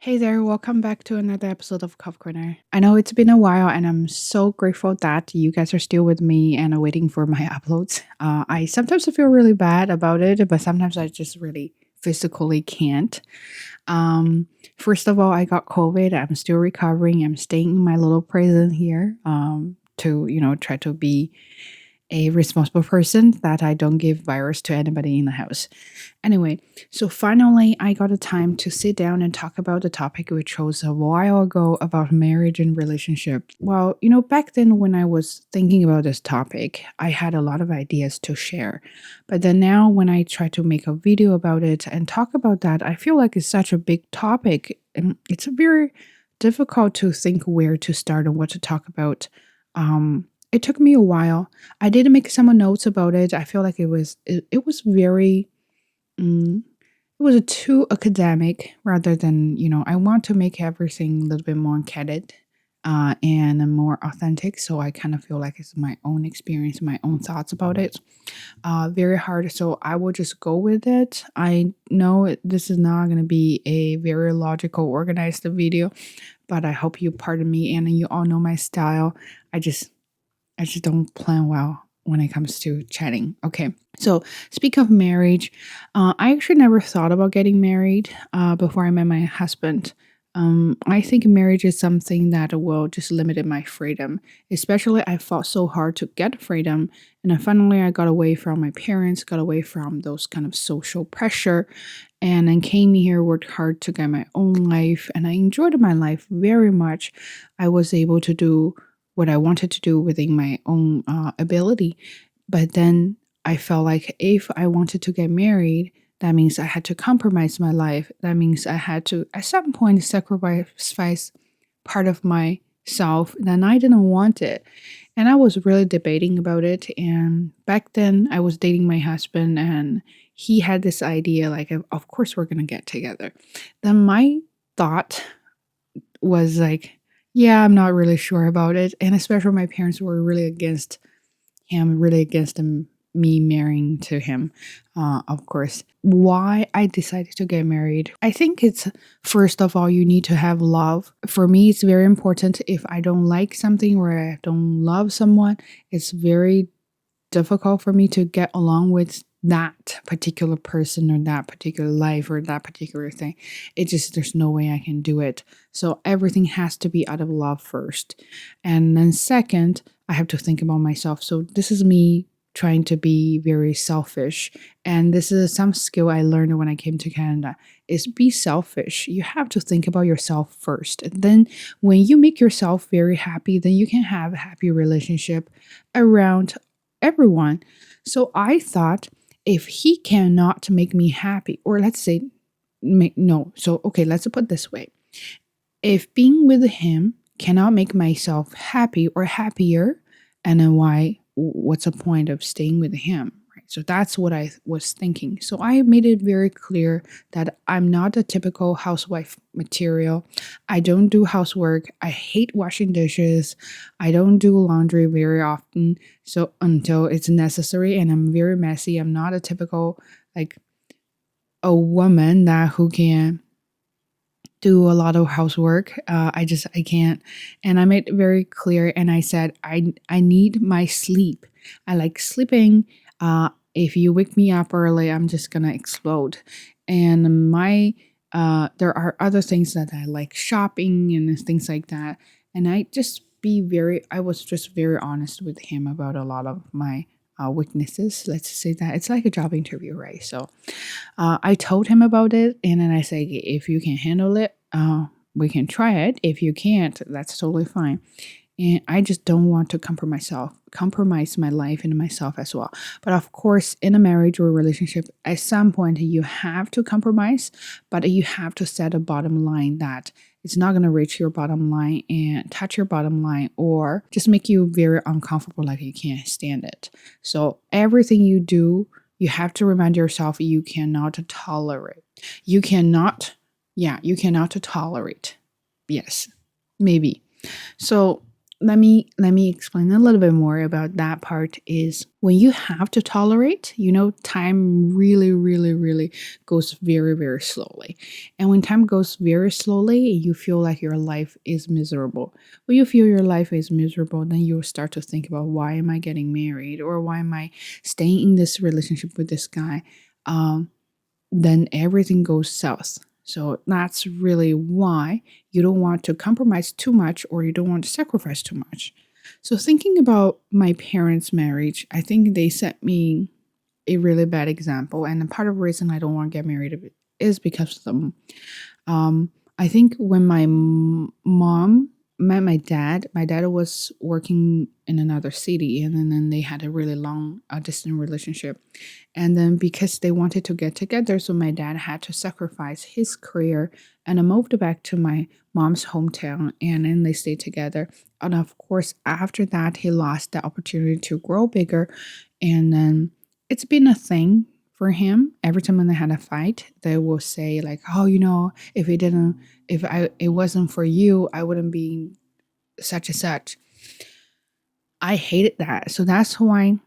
Hey there, welcome back to another episode of Cup Corner. I know it's been a while and I'm so grateful that you guys are still with me and are waiting for my uploads. I sometimes feel really bad about it, but sometimes I just really physically can't. Um, First of all, I got COVID. I'm still recovering. I'm staying in my little prison here to, try to be a responsible person that I don't give virus to anybody in the house. Anyway, so finally, I got a time to sit down and talk about the topic we chose a while ago about marriage and relationship. Well, back then when I was thinking about this topic, I had a lot of ideas to share. But then now, when I try to make a video about it and talk about that, I feel like it's such a big topic and it's very difficult to think where to start and what to talk about. It took me a while. I did make some notes about it. I feel like it was very Mm, it was too academic rather than, I want to make everything a little bit more candid and more authentic. So I kind of feel like it's my own experience, my own thoughts about it. Very hard. So I will just go with it. I know this is not going to be a very logical, organized video, but I hope you pardon me. And you all know my style. I just I just don't plan well when it comes to chatting. Okay. So, speak of marriage, I actually never thought about getting married before I met my husband. I think marriage is something that will just limit my freedom. Especially, I fought so hard to get freedom, and then finally, I got away from my parents, got away from those kind of social pressure, and then came here, worked hard to get my own life, and I enjoyed my life very much. I was able to do what I wanted to do within my own ability. But then I felt like if I wanted to get married, that means I had to compromise my life. That means I had to, at some point, sacrifice part of myself. Then I didn't want it. And I was really debating about it. And back then, I was dating my husband, and he had this idea like, of course, we're going to get together. Then my thought was like, yeah, I'm not really sure about it. And especially my parents were really against him, really against me marrying to him, of course. Why I decided to get married? I think it's first of all, you need to have love. For me, it's very important. If I don't like something or I don't love someone, it's very difficult for me to get along with that particular person or that particular life or that particular thing. It just, there's no way I can do it. So everything has to be out of love first. And then second, I have to think about myself. So this is me trying to be very selfish. And this is some skill I learned when I came to Canada is be selfish. You have to think about yourself first. And then when you make yourself very happy, then you can have a happy relationship around everyone. So I thought if he cannot make me happy, or let's say, no, so okay, let's put it this way. If being with him cannot make myself happy or happier, and then what's the point of staying with him? Right. So that's what I was thinking. So I made it very clear that I'm not a typical housewife material. I don't do housework. I hate washing dishes. I don't do laundry very often. So until it's necessary, and I'm very messy. I'm not a typical like a woman that who can do a lot of housework. I can't. And I made it very clear. And I said, I need my sleep. I like sleeping. If you wake me up early, I'm just gonna explode. And there are other things that I like, shopping and things like that. And I was just very honest with him about a lot of my weaknesses. Let's say that it's like a job interview, right? So I told him about it, and then I said, if you can handle it, we can try it. If you can't, that's totally fine. And I just don't want to compromise my life and myself as well. But of course, in a marriage or relationship, at some point you have to compromise, but you have to set a bottom line that it's not going to reach your bottom line and touch your bottom line or just make you very uncomfortable, like you can't stand it. So everything you do, you have to remind yourself you cannot tolerate. You cannot, yeah, you cannot tolerate. Yes, maybe. So let me explain a little bit more about that part. Is when you have to tolerate, time really really really goes very very slowly. And when time goes very slowly, you feel like your life is miserable. When you feel your life is miserable, then you start to think about, why am I getting married, or why am I staying in this relationship with this guy? um then everything goes south. So that's really why you don't want to compromise too much, or you don't want to sacrifice too much. So, thinking about my parents' marriage, I think they set me a really bad example. And part of the reason I don't want to get married is because of them. Um, I think when my mom met my dad was working in another city, and then they had a really long, distant relationship. And then because they wanted to get together, so my dad had to sacrifice his career, and I moved back to my mom's hometown, and then they stayed together. And of course, after that, he lost the opportunity to grow bigger. And then it's been a thing for him. Every time when they had a fight, they will say like, "Oh, if it wasn't for you, I wouldn't be such and such." I hated that. So that's why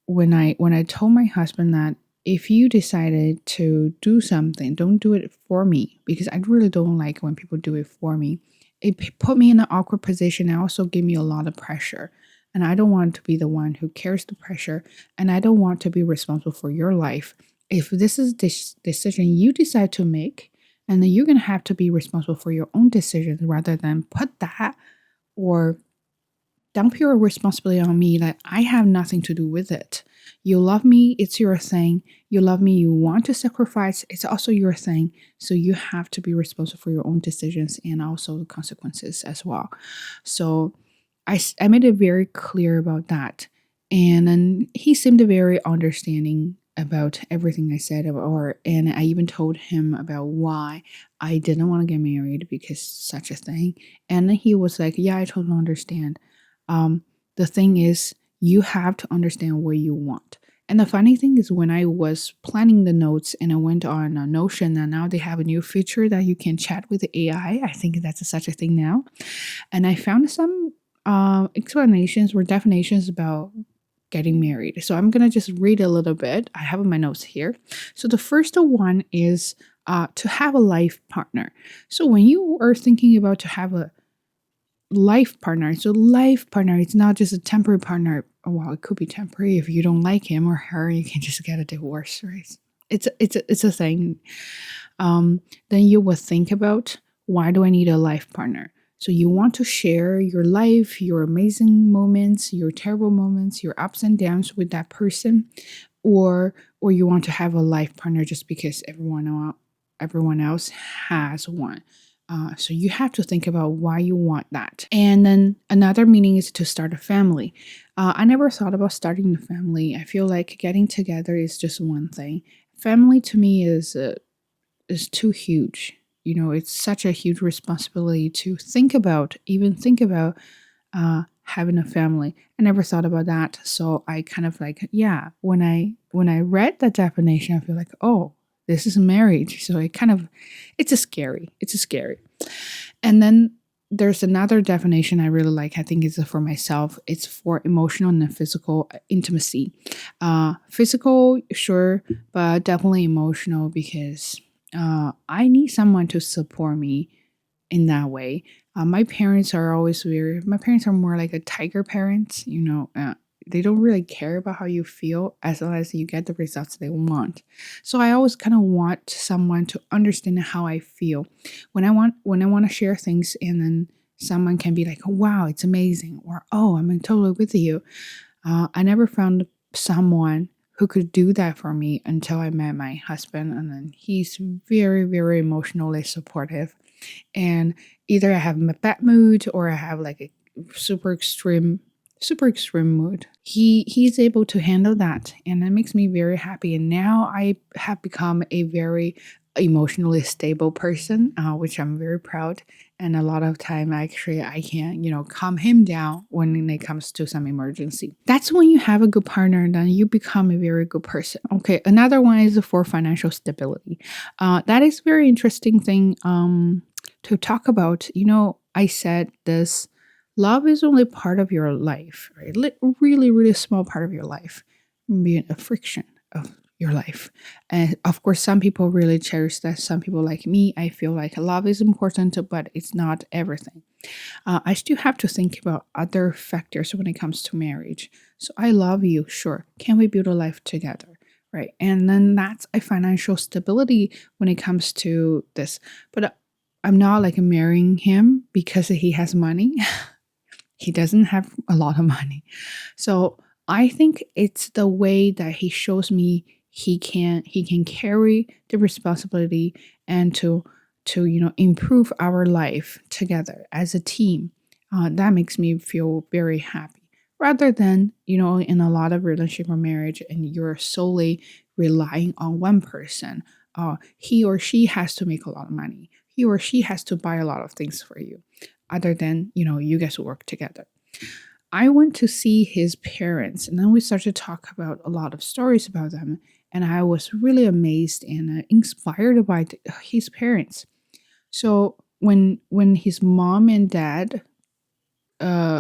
when I told my husband that, if you decided to do something, don't do it for me, because I really don't like when people do it for me. It put me in an awkward position and also gave me a lot of pressure. And I don't want to be the one who carries the pressure, and I don't want to be responsible for your life. If this is this decision you decide to make, and then you're going to have to be responsible for your own decisions, rather than put that or dump your responsibility on me, like I have nothing to do with it. You love me, it's your thing. You love me, you want to sacrifice, it's also your thing. So you have to be responsible for your own decisions and also the consequences as well. So I made it very clear about that. And then he seemed very understanding about everything I said, and I even told him about why I didn't want to get married, because such a thing. And then he was like, "Yeah, I totally understand. The thing is, you have to understand what you want." And the funny thing is, when I was planning the notes and I went on Notion, and now they have a new feature that you can chat with the AI. I think that's such a thing now. And I found some explanations or definitions about getting married. So I'm going to just read a little bit. I have my notes here. So the first one is to have a life partner. So when you are thinking about to have a life partner. So life partner, it's not just a temporary partner. Well, it could be temporary. If you don't like him or her, you can just get a divorce, right? It's a thing. Then you will think about, why do I need a life partner? So you want to share your life, your amazing moments, your terrible moments, your ups and downs with that person, or you want to have a life partner just because everyone else has one. So you have to think about why you want that. And then another meaning is to start a family. I never thought about starting a family. I feel like getting together is just one thing. Family to me is too huge. It's such a huge responsibility to even think about having a family. I never thought about that. So I kind of like, yeah, when I read that definition, I feel like, oh, this is marriage. So it's a scary. And then there's another definition I really like. I think it's for myself. It's for emotional and physical intimacy. Physical, sure, but definitely emotional, because I need someone to support me in that way. My parents are always weird. My parents are more like a tiger parents, they don't really care about how you feel as long as you get the results they want. So I always kind of want someone to understand how I feel. When I want to share things, and then someone can be like, "Wow, it's amazing," or "Oh, I'm totally with you." I never found someone who could do that for me until I met my husband, and then he's very, very emotionally supportive. And either I have a bad mood, or I have like a super extreme mood. He's able to handle that, and that makes me very happy. And now I have become a very emotionally stable person, which I'm very proud. And a lot of time, actually, I can calm him down when it comes to some emergency. That's when you have a good partner, then you become a very good person. Okay, another one is for financial stability. That is very interesting thing to talk about. I said this Love is only part of your life, right? Really, really small part of your life, being a friction of your life. And of course, some people really cherish that. Some people, like me, I feel like love is important, but it's not everything. I still have to think about other factors when it comes to marriage. So I love you, sure. Can we build a life together? Right. And then that's a financial stability when it comes to this. But I'm not like marrying him because he has money. He doesn't have a lot of money. So I think it's the way that he shows me he can carry the responsibility and to improve our life together as a team. That makes me feel very happy. Rather than in a lot of relationship or marriage, and you're solely relying on one person. He or she has to make a lot of money. He or she has to buy a lot of things for you other than you guys work together. I went to see his parents, and then we started to talk about a lot of stories about them, and I was really amazed and inspired by his parents. So when his mom and dad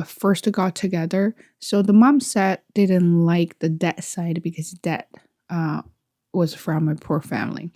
first got together, so the mom said they didn't like the dad side because dad uh, was from a poor family.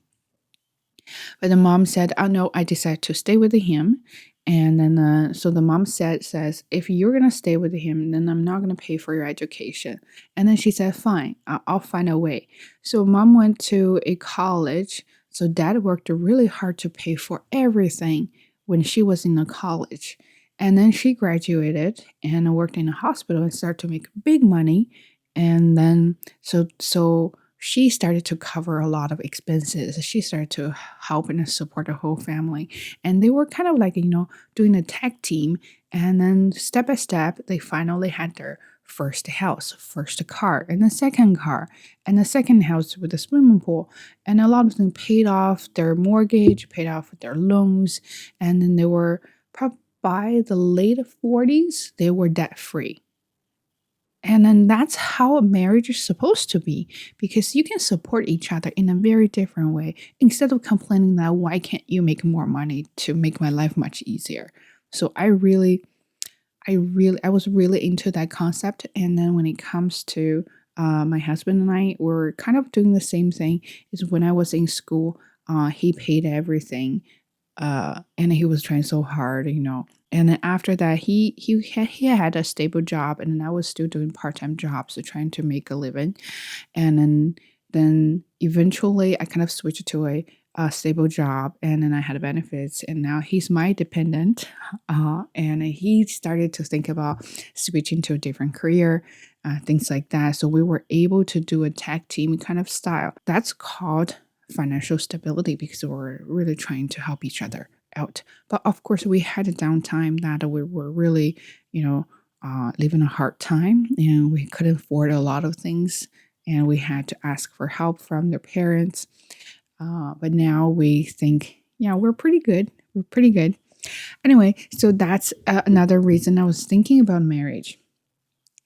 But the mom said, "Oh no, I decided to stay with him." And then, so the mom says, "If you're gonna stay with him, then I'm not gonna pay for your education." And then she said, "Fine, I'll find a way." So mom went to a college. So dad worked really hard to pay for everything when she was in the college. And then she graduated and worked in a hospital and started to make big money. And then so she started to cover a lot of expenses. She started to help and support the whole family. And they were kind of like, doing a tag team. And then step by step, they finally had their first house, first car, and the second car, and the second house with a swimming pool. And a lot of them paid off their mortgage, paid off their loans. And then they were, by the late 40s, they were debt free. And then that's how a marriage is supposed to be, because you can support each other in a very different way instead of complaining that why can't you make more money to make my life much easier. So I was really into that concept. And then when it comes to my husband and I were kind of doing the same thing. Is when I was in school, he paid everything, and he was trying so hard. And then after that, he had a stable job, and then I was still doing part-time jobs, so trying to make a living. And then eventually, I kind of switched to a stable job, and then I had benefits, and now he's my dependent. And he started to think about switching to a different career, things like that. So we were able to do a tag team kind of style. That's called financial stability because we're really trying to help each other out. But of course, we had a downtime that we were really, living a hard time, and we couldn't afford a lot of things, and we had to ask for help from their parents. But now we think, yeah, we're pretty good. We're pretty good. Anyway, so that's another reason I was thinking about marriage.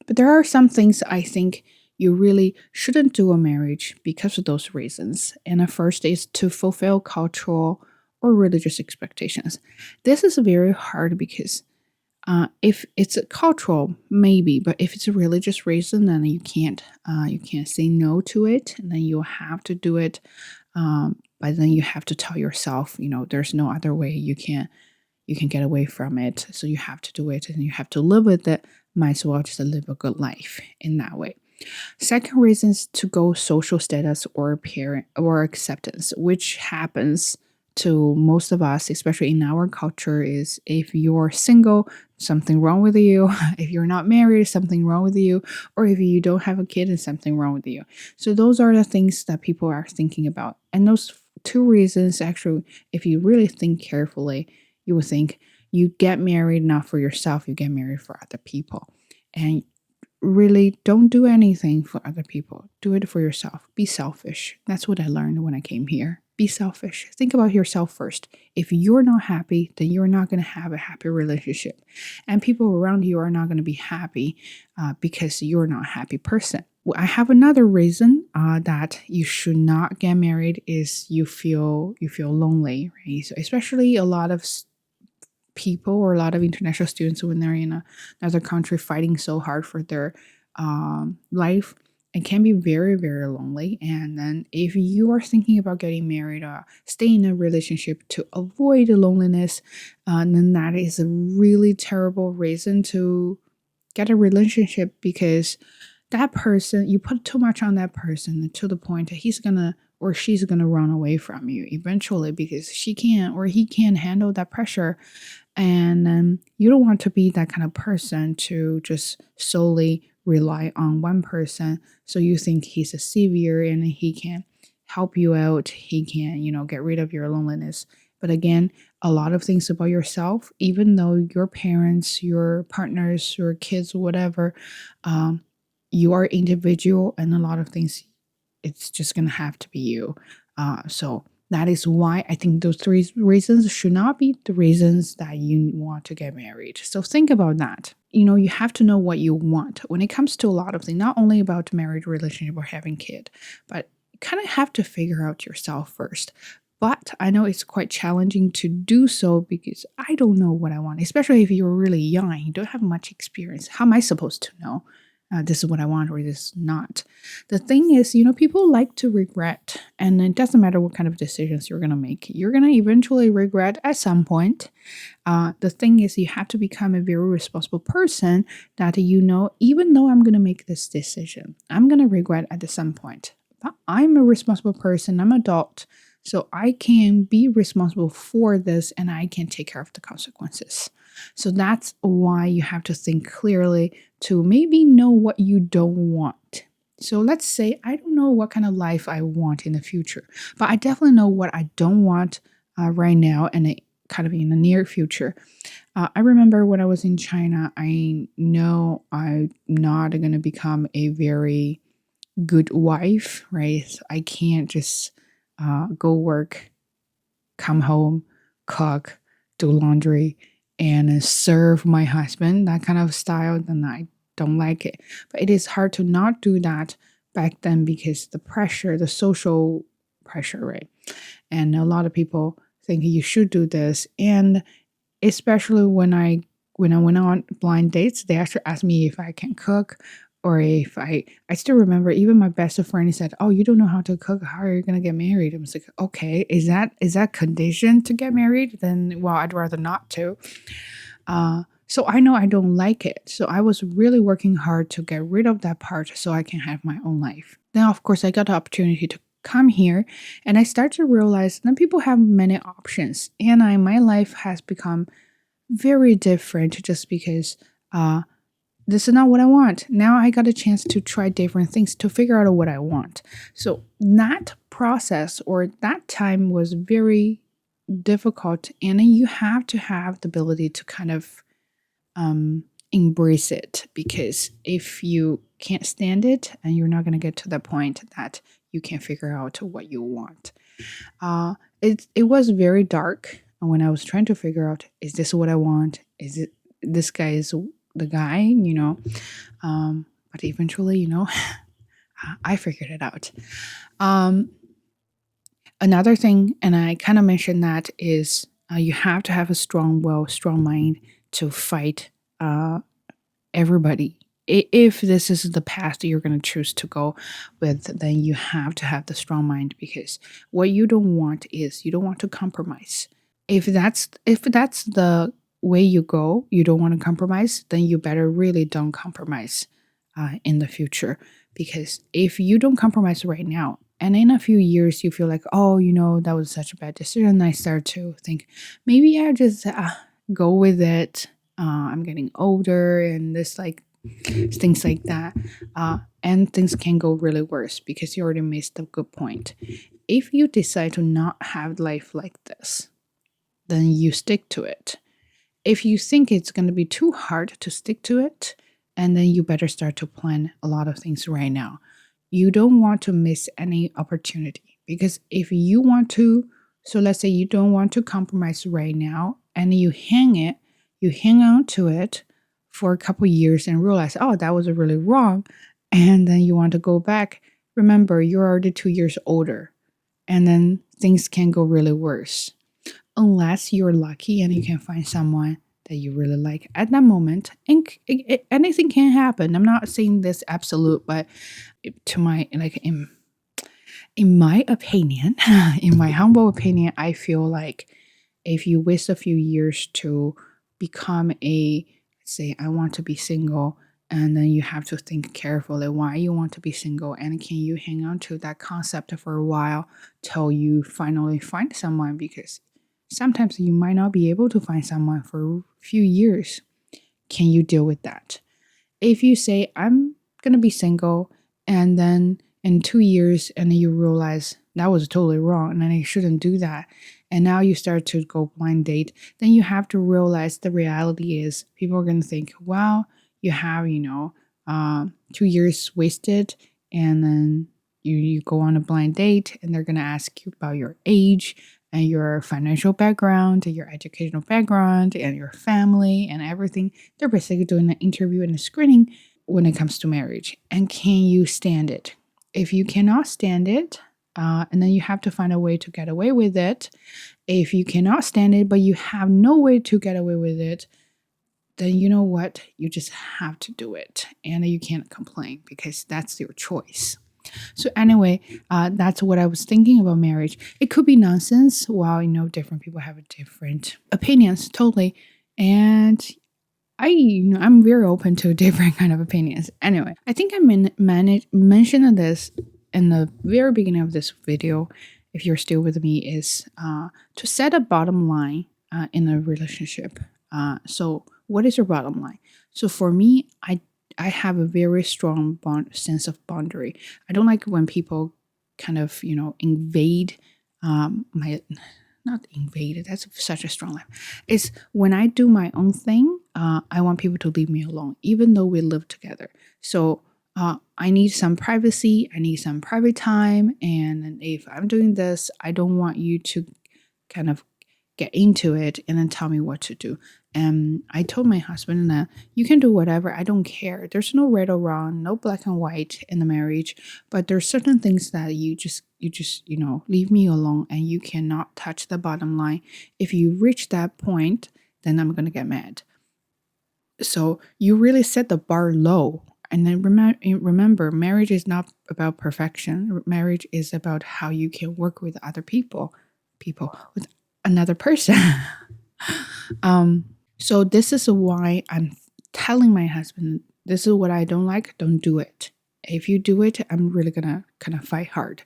But there are some things I think you really shouldn't do a marriage because of those reasons. And the first is to fulfill cultural or religious expectations. This is very hard because if it's a cultural, maybe, but if it's a religious reason, then you can't say no to it, and then you have to do it. But then you have to tell yourself, there's no other way you can get away from it. So you have to do it, and you have to live with it. Might as well just live a good life in that way. Second reason is to go social status or parent or acceptance, which happens to most of us, especially in our culture, is if you're single, something wrong with you. If you're not married, something wrong with you. Or if you don't have a kid, there's something wrong with you. So those are the things that people are thinking about. And those two reasons, actually, if you really think carefully, you will think you get married not for yourself, you get married for other people. And really don't do anything for other people. Do it for yourself. Be selfish. That's what I learned when I came here. Be selfish. Think about yourself first. If you're not happy, then you're not going to have a happy relationship. And people around you are not going to be happy because you're not a happy person. I have another reason that you should not get married is you feel lonely, right? So especially a lot of people or a lot of international students when they're in another country fighting so hard for their life. It can be very, very lonely. And then if you are thinking about getting married or stay in a relationship to avoid the loneliness, then that is a really terrible reason to get a relationship, because that person, you put too much on that person to the point that he's gonna or she's gonna run away from you eventually, because she can't or he can't handle that pressure. And you don't want to be that kind of person to just solely rely on one person. So you think he's a savior and he can help you out. He can, get rid of your loneliness. But again, a lot of things about yourself, even though your parents, your partners, your kids, whatever, you are individual, and a lot of things, it's just going to have to be you. So that is why I think those three reasons should not be the reasons that you want to get married. So think about that. You have to know what you want when it comes to a lot of things, not only about marriage, relationship, or having kid, but you kind of have to figure out yourself first. But I know it's quite challenging to do so because I don't know what I want, especially if you're really young and you don't have much experience. How am I supposed to know? This is what I want or this is not. The thing is, people like to regret, and it doesn't matter what kind of decisions you're going to make. You're going to eventually regret at some point. The thing is, you have to become a very responsible person that, even though I'm going to make this decision, I'm going to regret at some point. But I'm a responsible person. I'm an adult. So I can be responsible for this and I can take care of the consequences. So that's why you have to think clearly to maybe know what you don't want. So let's say I don't know what kind of life I want in the future, but I definitely know what I don't want right now and kind of in the near future. I remember when I was in China, I know I'm not going to become a very good wife, right? So I can't just go work, come home, cook, do laundry, and serve my husband, that kind of style, then I don't like it. But it is hard to not do that back then because the pressure, the social pressure, right? And a lot of people think you should do this. And especially when I went on blind dates, they actually asked me if I can cook, or if I still remember even my best friend said, "Oh, you don't know how to cook. How are you gonna get married?" I was like, "Okay, is that condition to get married? Then well, I'd rather not to." So I know I don't like it. So I was really working hard to get rid of that part so I can have my own life. Then of course I got the opportunity to come here, and I start to realize that people have many options, and my life has become very different just because this is not what I want. Now I got a chance to try different things to figure out what I want. So that process or that time was very difficult, and you have to have the ability to kind of embrace it, because if you can't stand it, and you're not going to get to the point that you can figure out what you want. It was very dark when I was trying to figure out, is this what I want? Is it this guy is the guy, but eventually, I figured it out. Another thing, and I kind of mentioned that, is you have to have a strong will, strong mind to fight everybody. If this is the path that you're going to choose to go with, then you have to have the strong mind, because what you don't want is you don't want to compromise. If that's the way you go, you don't want to compromise, then you better really don't compromise in the future. Because if you don't compromise right now, and in a few years you feel like, oh, that was such a bad decision, I start to think maybe I just go with it. I'm getting older, and this things like that, and things can go really worse because you already missed a good point. If you decide to not have life like this, then you stick to it. If you think it's going to be too hard to stick to it, and then you better start to plan a lot of things right now. You don't want to miss any opportunity, because if you want to, so let's say you don't want to compromise right now, and you hang on to it for a couple years and realize, oh, that was really wrong, and then you want to go back. Remember, you're already 2 years older, and then things can go really worse. unless you're lucky and you can find someone that you really like at that moment. And anything can happen. I'm not saying this absolute, but to my like in my opinion, in my humble opinion, I feel like if you waste a few years to become say, I want to be single, and then you have to think carefully why you want to be single, and can you hang on to that concept for a while till you finally find someone, because sometimes you might not be able to find someone for a few years. Can you deal with that? If you say, I'm going to be single, and then in 2 years, and then you realize that was totally wrong, and then you shouldn't do that, and now you start to go blind date, then you have to realize the reality is people are going to think, wow, you have, 2 years wasted, and then you go on a blind date, and they're going to ask you about your age and your financial background, and your educational background, and your family, and everything. They're basically doing an interview and a screening when it comes to marriage. And can you stand it? If you cannot stand it, and then you have to find a way to get away with it. If you cannot stand it, but you have no way to get away with it, then you know what? You just have to do it. And you can't complain because that's your choice. So anyway, that's what I was thinking about marriage. It could be nonsense. Well, different people have different opinions, totally. And I'm very open to different kind of opinions. Anyway, I think I mentioned this in the very beginning of this video. If you're still with me, is to set a bottom line in a relationship. So what is your bottom line? So for me, I have a very strong sense of boundary. I don't like when people kind of, invade not invade, that's such a strong line. It's when I do my own thing, I want people to leave me alone, even though we live together. So I need some privacy, I need some private time. And if I'm doing this, I don't want you to kind of get into it and then tell me what to do. And I told my husband that you can do whatever, I don't care. There's no right or wrong, no black and white in the marriage, but there's certain things that you just leave me alone, and you cannot touch the bottom line. If you reach that point, then I'm going to get mad. So you really set the bar low. And then remember, marriage is not about perfection. Marriage is about how you can work with other people with another person. So this is why I'm telling my husband, this is what I don't like, don't do it. If you do it, I'm really gonna kind of fight hard.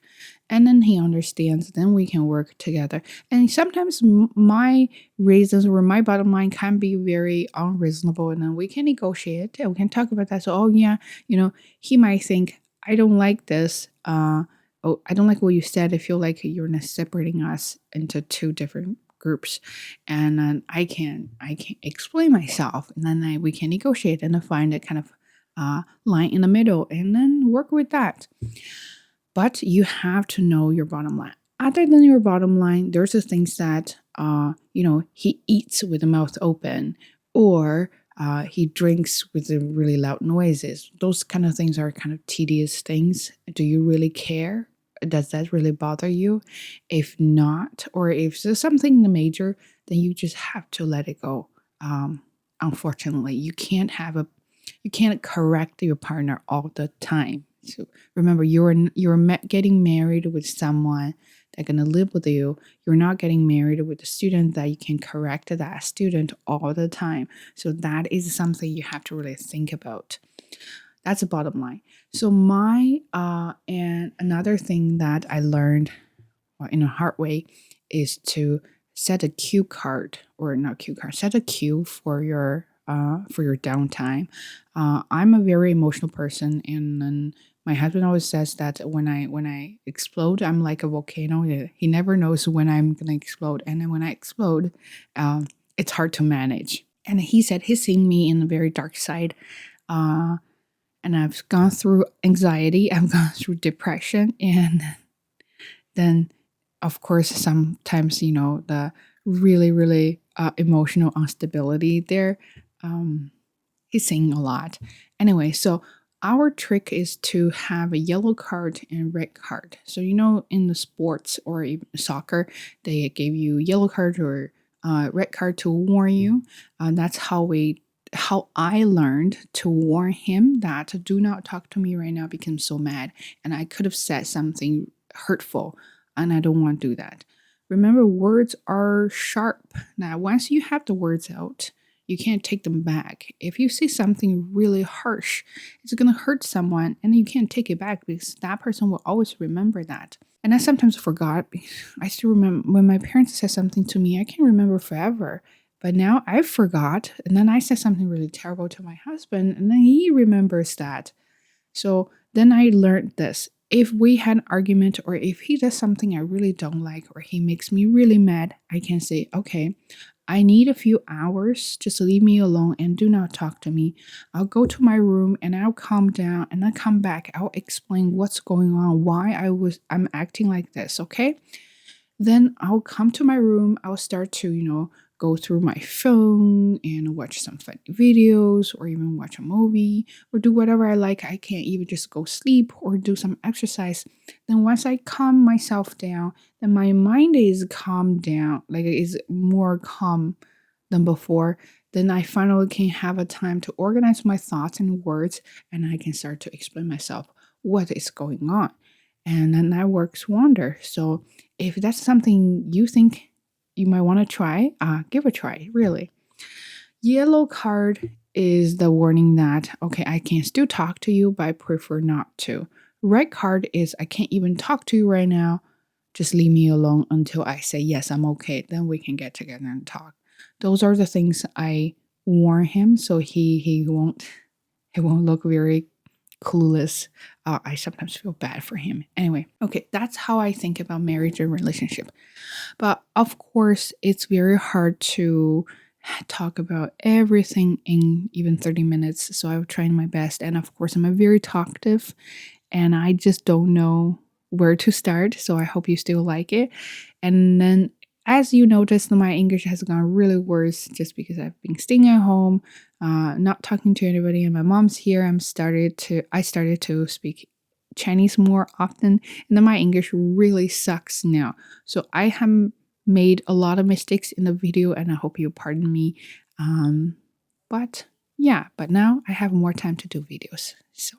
And then he understands, then we can work together. And sometimes my reasons or my bottom line can be very unreasonable, and then we can negotiate and we can talk about that. So, he might think, I don't like this. I don't like what you said. I feel like you're separating us into two different groups, and then I can explain myself, and then we can negotiate and find a kind of line in the middle, and then work with that. But you have to know your bottom line. Other than your bottom line, there's the things that he eats with the mouth open, or he drinks with the really loud noises. Those kind of things are kind of tedious things. Do you really care? Does that really bother you? If not, or if there's something major, then you just have to let it go. Unfortunately, you can't correct your partner all the time. So remember, you're getting married with someone that's gonna live with you. You're not getting married with a student that you can correct that student all the time. So that is something you have to really think about. That's the bottom line. So and another thing that I learned in a hard way is to set a cue card, or not cue card, set a cue for your downtime. I'm a very emotional person, and my husband always says that when I explode, I'm like a volcano. He never knows when I'm gonna explode, and then when I explode, it's hard to manage. And he said he's seen me in the very dark side. And I've gone through anxiety, I've gone through depression, and then, of course, sometimes, the really, really emotional instability there. He's saying a lot. Anyway, so our trick is to have a yellow card and red card. So in the sports or even soccer, they give you yellow card or red card to warn you. That's how I learned to warn him that do not talk to me right now because I'm so mad and I could have said something hurtful and I don't want to do that. Remember, words are sharp. Now, once you have the words out, you can't take them back. If you say something really harsh, it's going to hurt someone and you can't take it back because that person will always remember that. And I sometimes forgot. I still remember when my parents said something to me, I can remember forever. But now I forgot. And then I said something really terrible to my husband, and then he remembers that. So then I learned this. If we had an argument or if he does something I really don't like or he makes me really mad, I can say, okay, I need a few hours. Just leave me alone and do not talk to me. I'll go to my room and I'll calm down and I'll come back. I'll explain what's going on, why I'm acting like this, okay? Then I'll come to my room. I'll start to, go through my phone and watch some funny videos or even watch a movie or do whatever I like. I can't even just go sleep or do some exercise. Then once I calm myself down, then my mind is calmed down, like it is more calm than before. Then I finally can have a time to organize my thoughts and words and I can start to explain myself what is going on. And then that works wonder. So if that's something you think you might want to try, give a try, really. Yellow card is the warning that, okay, I can still talk to you, but I prefer not to. Red card is, I can't even talk to you right now. Just leave me alone until I say, yes, I'm okay. Then we can get together and talk. Those are the things I warn him so he won't look very clueless. I sometimes feel bad for him. Anyway, okay, that's how I think about marriage and relationship. But of course, it's very hard to talk about everything in even 30 minutes. So I'm trying my best. And of course, I'm a very talkative and I just don't know where to start. So I hope you still like it. And then as you notice, my English has gone really worse just because I've been staying at home, not talking to anybody, and my mom's here. I started to speak Chinese more often, and then my English really sucks now. So I have made a lot of mistakes in the video, and I hope you pardon me. But yeah, but now I have more time to do videos. So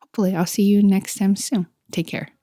hopefully I'll see you next time soon. Take care.